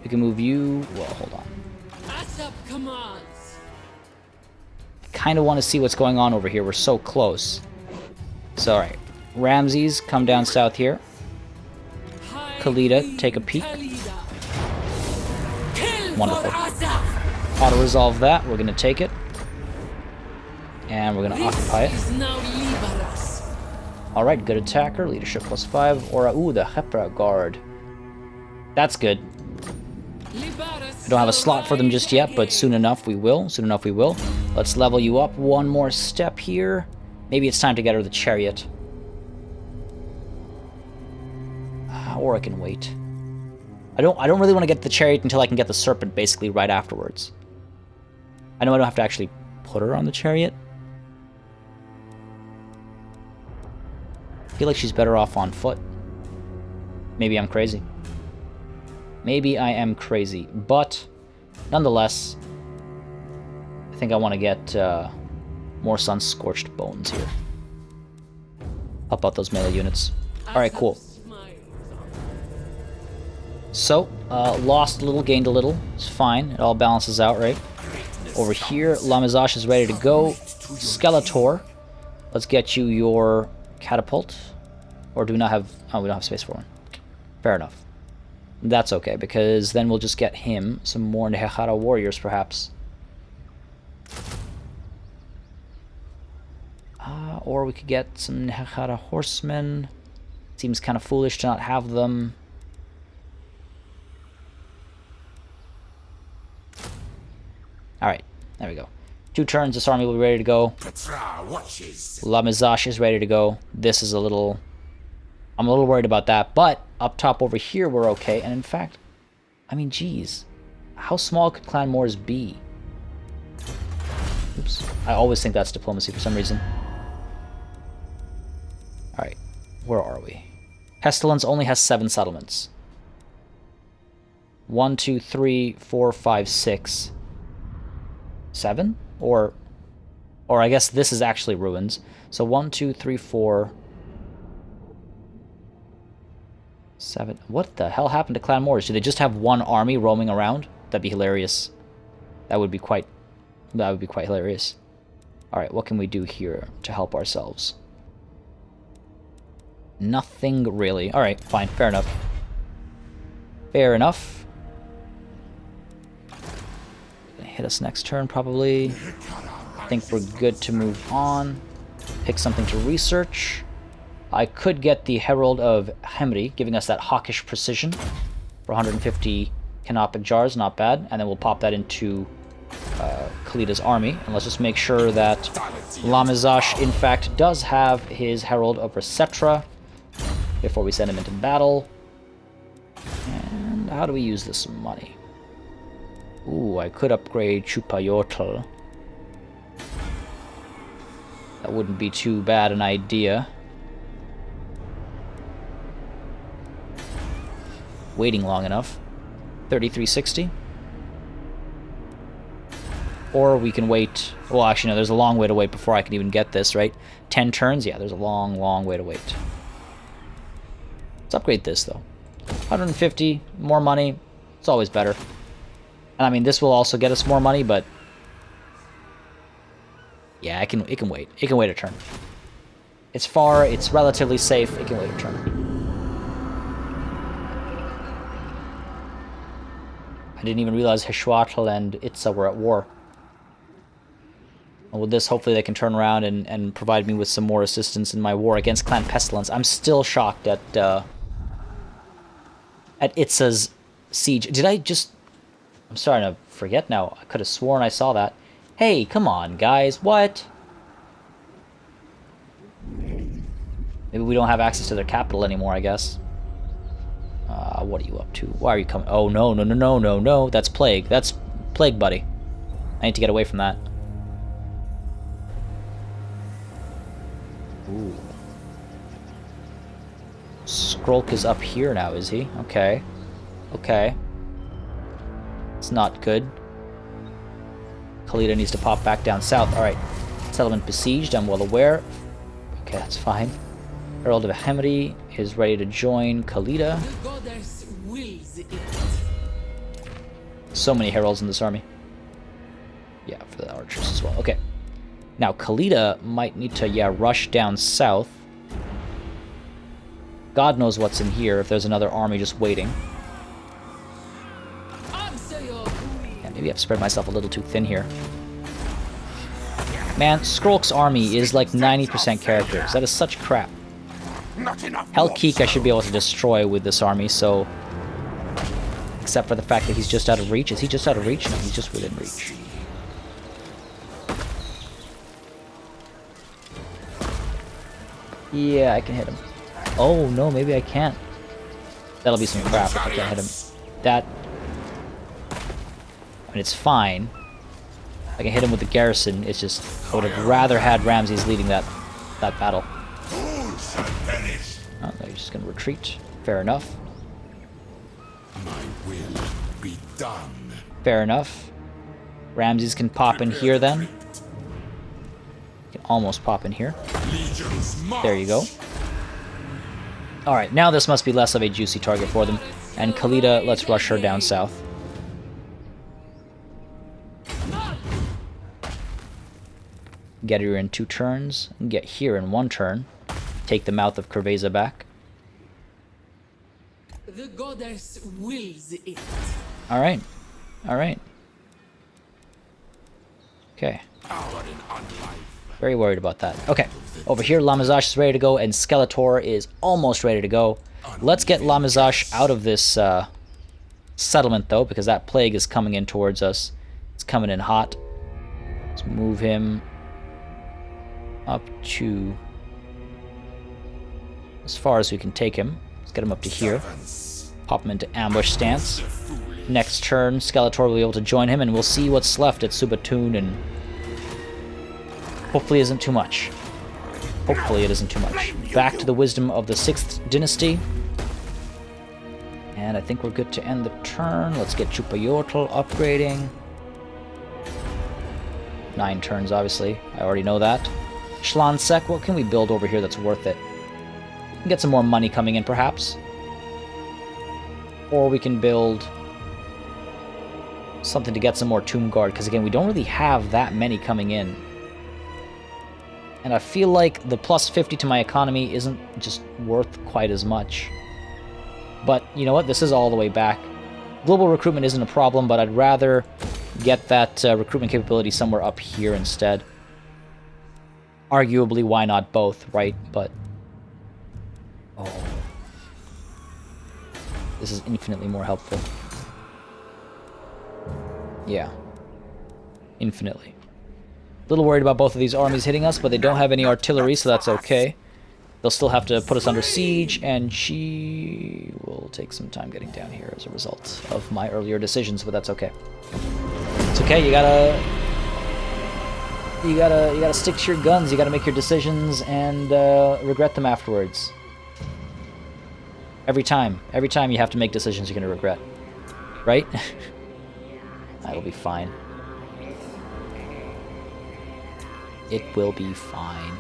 We can move you. Well, hold on. Asap commands. Kind of want to see what's going on over here. We're so close. So, alright. Ramses, come down south here. Khalida, take a peek. Wonderful. Auto-resolve that. We're going to take it. And we're going to occupy it. Alright, good attacker. Leadership +5. Aura, ooh, the Hepra Guard. That's good. I don't have a slot for them just yet, but soon enough we will. Soon enough we will. Let's level you up one more step here. Maybe it's time to get her the chariot. Or I can wait. I don't really want to get the chariot until I can get the serpent basically right afterwards. I know I don't have to actually put her on the chariot. I feel like she's better off on foot. Maybe I'm crazy. Maybe I am crazy, but nonetheless, I think I want to get more sun-scorched bones here. Help out those melee units. Alright, cool. So, lost a little, gained a little. It's fine. It all balances out, right? Over here, Lamizash is ready to go. Skeletor. Let's get you your catapult. Or do we not have... Oh, we don't have space for one. Fair enough. That's okay, because then we'll just get him some more Nehechara warriors, perhaps. Or we could get some Nehechara horsemen. Seems kind of foolish to not have them. Alright, there we go. 2 turns, this army will be ready to go. Lamizash is ready to go. This is a little... I'm a little worried about that, but up top over here we're okay. And in fact, I mean, geez. How small could Clan Moors be? Oops. I always think that's diplomacy for some reason. Alright, where are we? Pestilence only has 7 settlements. 1, 2, 3, 4, 5, 6... 7? Or I guess this is actually ruins. So 1, 2, 3, 4... 7. What the hell happened to Clan Moors? Do they just have one army roaming around? That'd be hilarious. That would be quite hilarious. Alright, what can we do here to help ourselves? Nothing really. Alright, fine, fair enough. Fair enough. Hit us next turn, probably. I think we're good to move on. Pick something to research. I could get the Herald of Hemri, giving us that hawkish precision for 150 canopic jars, not bad. And then we'll pop that into Khalida's army. And let's just make sure that Lamizash, in fact, does have his Herald of Receptra before we send him into battle. And how do we use this money? Ooh, I could upgrade Chupayotl. That wouldn't be too bad an idea. Waiting long enough. 3360. Or we can wait... Well, actually, no, there's a long way to wait before I can even get this, right? 10 turns? Yeah, there's a long, long way to wait. Let's upgrade this, though. 150, more money. It's always better. And I mean, this will also get us more money, but... Yeah, it can wait. It can wait a turn. It's far, it's relatively safe, it can wait a turn. I didn't even realize Heshwatl and Itza were at war. And with this, hopefully they can turn around and provide me with some more assistance in my war against Clan Pestilence. I'm still shocked at Itza's siege. Did I just... I'm starting to forget now. I could have sworn I saw that. Hey, come on, guys. What? Maybe we don't have access to their capital anymore, I guess. What are you up to? Why are you coming? Oh, no, no, no, no, no, no. That's Plague. That's Plague, buddy. I need to get away from that. Ooh. Skrulk is up here now, is he? Okay. Okay. It's not good. Khalida needs to pop back down south. Alright. Settlement besieged, I'm well aware. Okay, that's fine. Herald of Hemri is ready to join Khalida. The goddess wills it. So many heralds in this army. Yeah, for the archers as well. Okay. Now, Khalida might need to, yeah, rush down south. God knows what's in here if there's another army just waiting. Yeah, maybe I've spread myself a little too thin here. Man, Skrulk's army is like 90% characters. That is such crap. Hellkeek I should be able to destroy with this army, so... Except for the fact that he's just out of reach. Is he just out of reach? No, he's just within reach. Yeah, I can hit him. Oh, no, maybe I can't. That'll be some crap if I can't hit him. That... I mean, it's fine. I can hit him with the garrison. It's just... I would have rather had Ramses leading that battle. Oh, they're just going to retreat. Fair enough. My will be done. Fair enough. Ramses can pop in here then. Can almost pop in here. There you go. Alright, now this must be less of a juicy target for them. And Khalida, let's rush her down south. Get her in 2 turns. Get here in 1 turn. Take the mouth of Curveza back. The goddess wills it. Alright. Alright. Okay. Very worried about that. Okay. Over here, Lamizash is ready to go, and Skeletor is almost ready to go. Let's get Lamizash out of this settlement, though, because that plague is coming in towards us. It's coming in hot. Let's move him up to as far as we can take him. Let's get him up to here. Pop him into ambush stance. Next turn, Skeletor will be able to join him, and we'll see what's left at Subatoon, and hopefully isn't too much. Hopefully it isn't too much. Back to the wisdom of the 6th dynasty. And I think we're good to end the turn. Let's get Chupayotl upgrading. 9 turns, obviously. I already know that. Shlansek, what can we build over here that's worth it? We can get some more money coming in, perhaps. Or we can build something to get some more Tomb Guard, because again, we don't really have that many coming in. And I feel like the plus 50 to my economy isn't just worth quite as much. But you know what? This is all the way back. Global recruitment isn't a problem, but I'd rather get that recruitment capability somewhere up here instead. Arguably, why not both, right? But... oh. This is infinitely more helpful. Yeah. Infinitely. A little worried about both of these armies hitting us, but they don't have any artillery, so that's okay. They'll still have to put us under siege, and she will take some time getting down here as a result of my earlier decisions, but that's okay. It's okay, you gotta stick to your guns, you gotta make your decisions and regret them afterwards. Every time you have to make decisions you're gonna regret. Right? That'll be fine. It will be fine.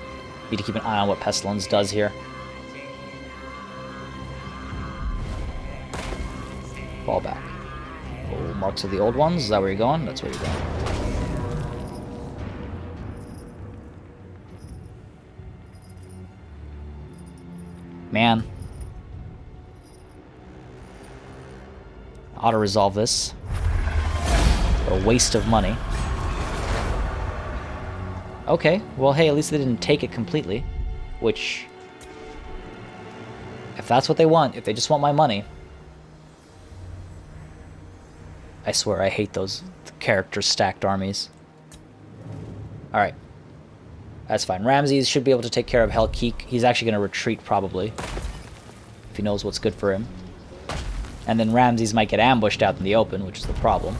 Need to keep an eye on what Pestilence does here. Fall back. Oh, marks of the old ones. Is that where you're going? That's where you're going. Man. Auto-resolve this. A waste of money. Okay, well, hey, at least they didn't take it completely. Which, if that's what they want, if they just want my money... I swear, I hate those character-stacked armies. Alright. That's fine. Ramses should be able to take care of Helkeek. He's actually going to retreat, probably. If he knows what's good for him. And then Ramses might get ambushed out in the open, which is the problem.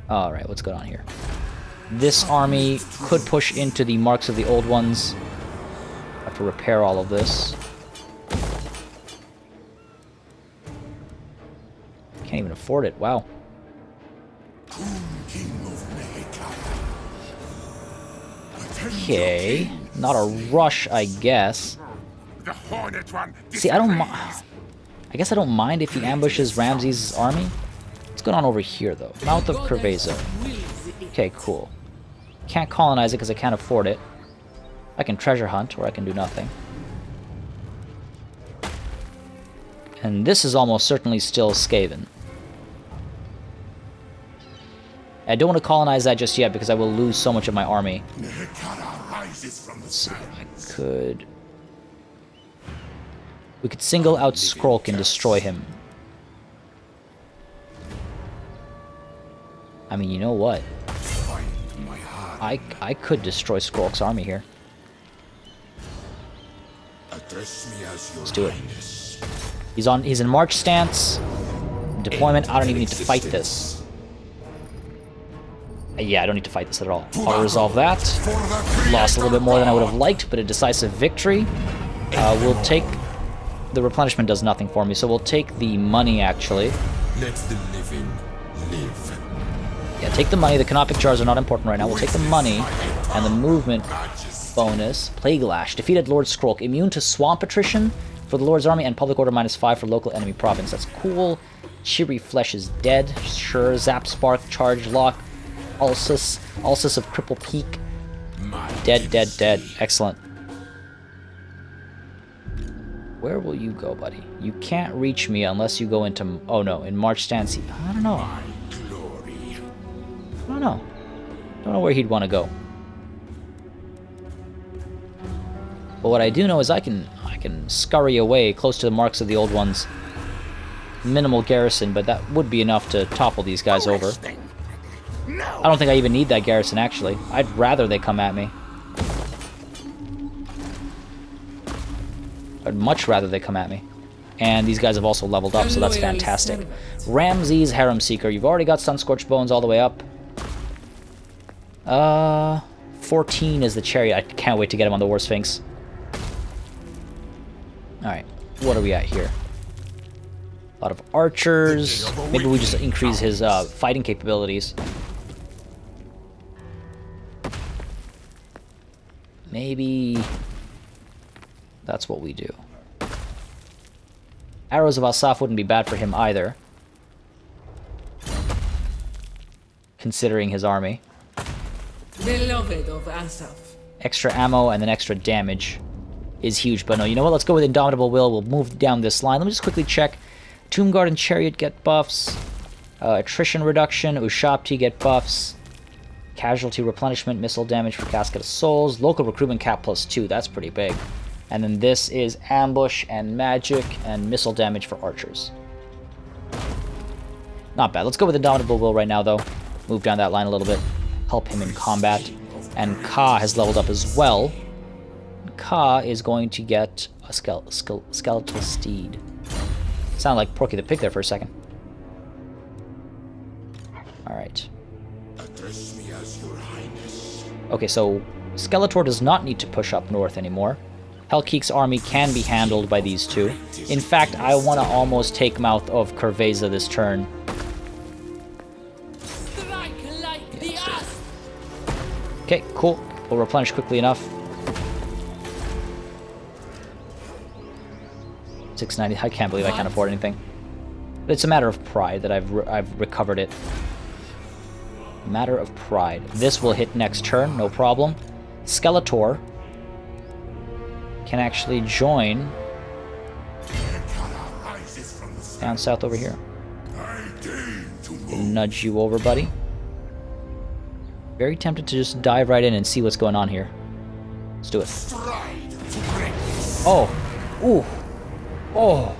Alright, what's going on here? This army could push into the marks of the old ones. Have to repair all of this. Can't even afford it, wow. Okay, not a rush, I guess. See, I guess I don't mind if he ambushes Ramses' army. What's going on over here, though? Mouth of Curvazo. Okay, cool. Can't colonize it because I can't afford it. I can treasure hunt, or I can do nothing. And this is almost certainly still Skaven. I don't want to colonize that just yet because I will lose so much of my army. Let's see, I could... we could single out Skrolk and destroy him. I mean, you know what? I could destroy Skrolk's army here. Let's do it. He's in march stance. Deployment, I don't even need to fight this. Yeah, I don't need to fight this at all. I'll resolve that. Lost a little bit more than I would have liked, but a decisive victory. We'll take... the replenishment does nothing for me, so we'll take the money, actually. Let the living live. Yeah, take the money. The canopic jars are not important right now. We'll take the money and the movement bonus. Plague Lash. Defeated Lord Skrolk. Immune to swamp attrition for the Lord's army and public order -5 for local enemy province. That's cool. Cheery Flesh is dead. Sure. Zap Spark. Charge Lock. Ulsus of Cripple Peak. Dead, dead, dead. Excellent. Where will you go, buddy? You can't reach me unless you go into... oh no, in March stance. I don't know. I don't know. Don't know where he'd want to go. But what I do know is I can scurry away close to the marks of the old ones. Minimal garrison, but that would be enough to topple these guys over. I don't think I even need that garrison, actually. I'd rather they come at me. I'd much rather they come at me. And these guys have also leveled up, so that's fantastic. Ramses Harem Seeker. You've already got Sunscorched Bones all the way up. 14 is the Chariot. I can't wait to get him on the War Sphinx. Alright, what are we at here? A lot of archers. Maybe we just increase his fighting capabilities. Maybe that's what we do. Arrows of Asaf wouldn't be bad for him either, considering his army. Beloved of Asaf. Extra ammo and then extra damage is huge. But no, you know what? Let's go with Indomitable Will. We'll move down this line. Let me just quickly check. Tomb Guard and Chariot get buffs. Attrition reduction. Ushabti get buffs. Casualty replenishment. Missile damage for Casket of Souls. Local recruitment cap +2. That's pretty big. And then this is ambush and magic and missile damage for archers. Not bad. Let's go with Indomitable Will right now, though. Move down that line a little bit. Help him in combat. And Ka has leveled up as well. Ka is going to get a skeletal steed. Sound like Porky the Pig there for a second. Alright. Address me as your highness. Okay, so Skeletor does not need to push up north anymore. Hellkeek's army can be handled by these two. In fact, I want to almost take Mouth of Curveza this turn. Strike like the ass. Okay, cool. We'll replenish quickly enough. 690. I can't believe I can't afford anything. But it's a matter of pride that I've recovered it. Matter of pride. This will hit next turn, no problem. Skeletor can actually join down south over here. Nudge you over, buddy. Very tempted to just dive right in and see what's going on here. Let's do it. Oh. Ooh. Oh.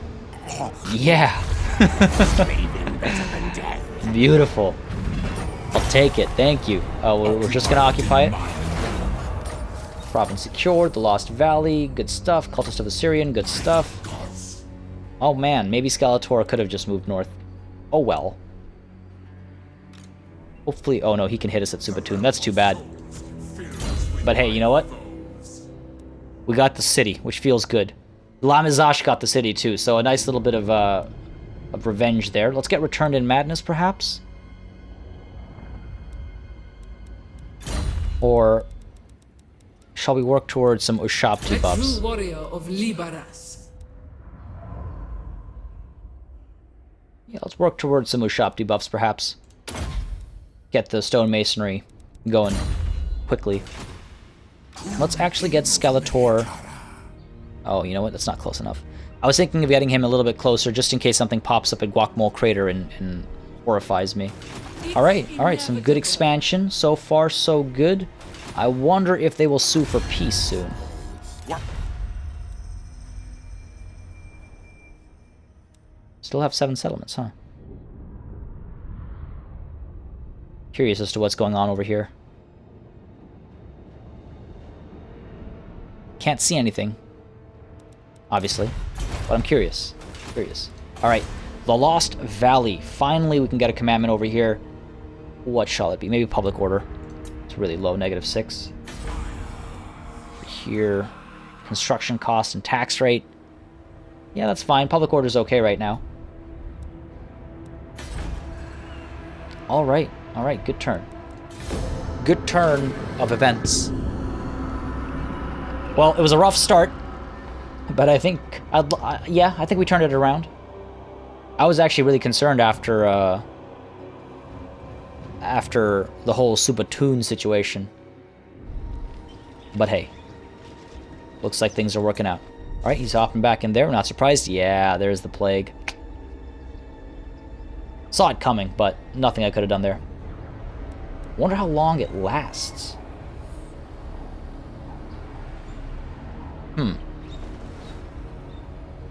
Yeah. Beautiful. I'll take it. Thank you. We're just going to occupy it. Province secured. The Lost Valley. Good stuff. Cultist of Assyrian. Good stuff. Oh man, maybe Skeletor could have just moved north. Oh well. Hopefully... Oh no, he can hit us at Subatoon. That's too bad. But hey, you know what? We got the city, which feels good. Lamizash got the city too, so a nice little bit of revenge there. Let's get Returned in Madness, perhaps? Or shall we work towards some Ushabti A buffs? true warrior of Lybaras. Yeah, let's work towards some Ushabti buffs, perhaps. Get the stone masonry going quickly. Let's actually get Skeletor. Oh, you know what? That's not close enough. I was thinking of getting him a little bit closer, just in case something pops up at Guacamole Crater and horrifies me. Alright, some good expansion. So far, so good. I wonder if they will sue for peace soon. Still have 7 settlements, huh? Curious as to what's going on over here. Can't see anything, obviously, but I'm curious. Alright, the Lost Valley. Finally, we can get a commandment over here. What shall it be? Maybe Public Order. It's really low, -6. Here, construction cost and tax rate. Yeah, that's fine. Public Order's okay right now. Alright, good turn. Good turn of events. Well, it was a rough start, but I think, I think we turned it around. I was actually really concerned after the whole Subatoon situation. But hey, looks like things are working out. Alright, he's hopping back in there. I'm not surprised. Yeah, there's the plague. Saw it coming, but nothing I could have done there. Wonder how long it lasts.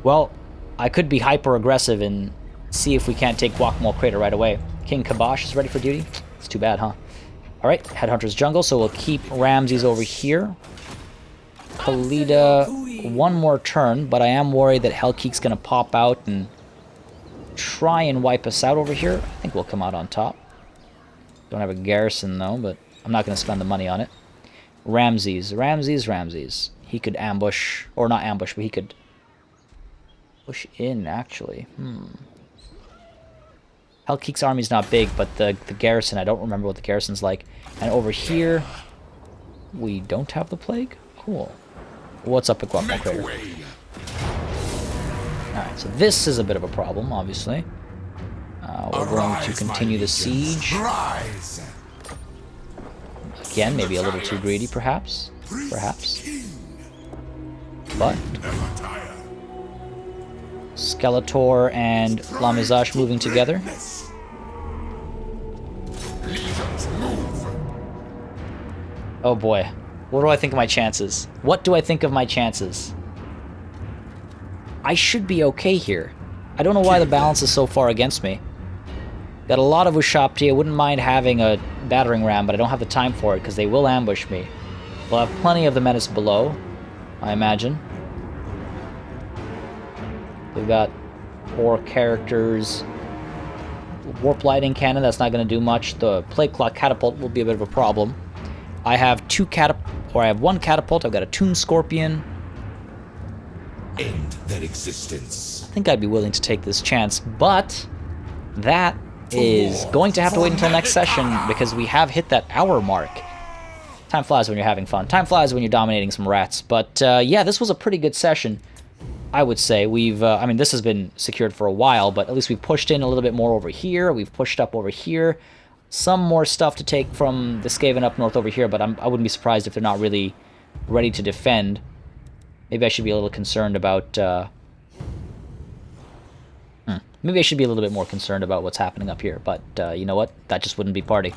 Well, I could be hyper-aggressive and see if we can't take Guacamole Crater right away. King Kabosh is ready for duty? It's too bad, huh? Alright, Headhunter's Jungle, so we'll keep Ramses over here. Khalida, one more turn, but I am worried that Hellkeek's gonna pop out and try and wipe us out over here. I think we'll come out on top. Don't have a garrison, though, but I'm not gonna spend the money on it. Ramses. He could ambush, or not ambush, but he could push in, actually. Hellkeek's army's not big, but the garrison, I don't remember what the garrison's like. And over here, we don't have the plague? Cool. What's up at Guacamole Crater? Alright, so this is a bit of a problem, obviously. We're going to continue the siege. Rise. Again, maybe a little too greedy, perhaps. Perhaps. But Never tire. Skeletor and Lamizash moving together. Legions move. Oh boy. What do I think of my chances? What do I think of my chances? I should be okay here. I don't know why the balance is so far against me. Got a lot of Ushapti. I wouldn't mind having a battering ram, but I don't have the time for it because they will ambush me. We'll have plenty of the menace below, I imagine. We've got 4 characters. Warp lighting cannon, that's not going to do much. The plate clock catapult will be a bit of a problem. I have I have 1 catapult. I've got a Toon Scorpion. End their existence. I think I'd be willing to take this chance, but that is going to have to wait until next session because we have hit that hour mark. Time flies when you're having fun. Time flies when you're dominating some rats. But yeah, this was a pretty good session, I would say. We've, I mean, this has been secured for a while, but at least we've pushed in a little bit more over here. We've pushed up over here. Some more stuff to take from the Skaven up north over here, but I wouldn't be surprised if they're not really ready to defend. Maybe I should be a little concerned about... Maybe I should be a little bit more concerned about what's happening up here, but you know what? That just wouldn't be party.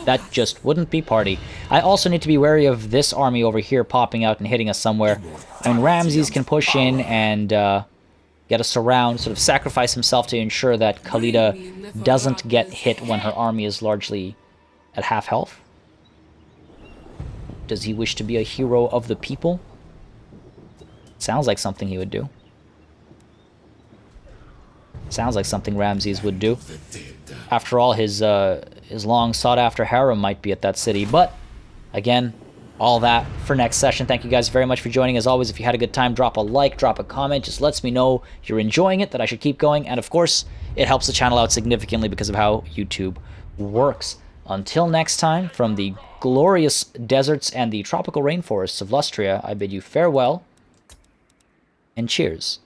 That just wouldn't be party. I also need to be wary of this army over here popping out and hitting us somewhere. I mean, Ramses can push in and get us around, sort of sacrifice himself to ensure that Khalida doesn't get hit when her army is largely at half health. Does he wish to be a hero of the people? Sounds like something he would do. Sounds like something Ramses would do. After all, his long sought-after harem might be at that city. But, again, all that for next session. Thank you guys very much for joining. As always, if you had a good time, drop a like, drop a comment. Just lets me know you're enjoying it, that I should keep going. And, of course, it helps the channel out significantly because of how YouTube works. Until next time, from the glorious deserts and the tropical rainforests of Lustria, I bid you farewell and cheers.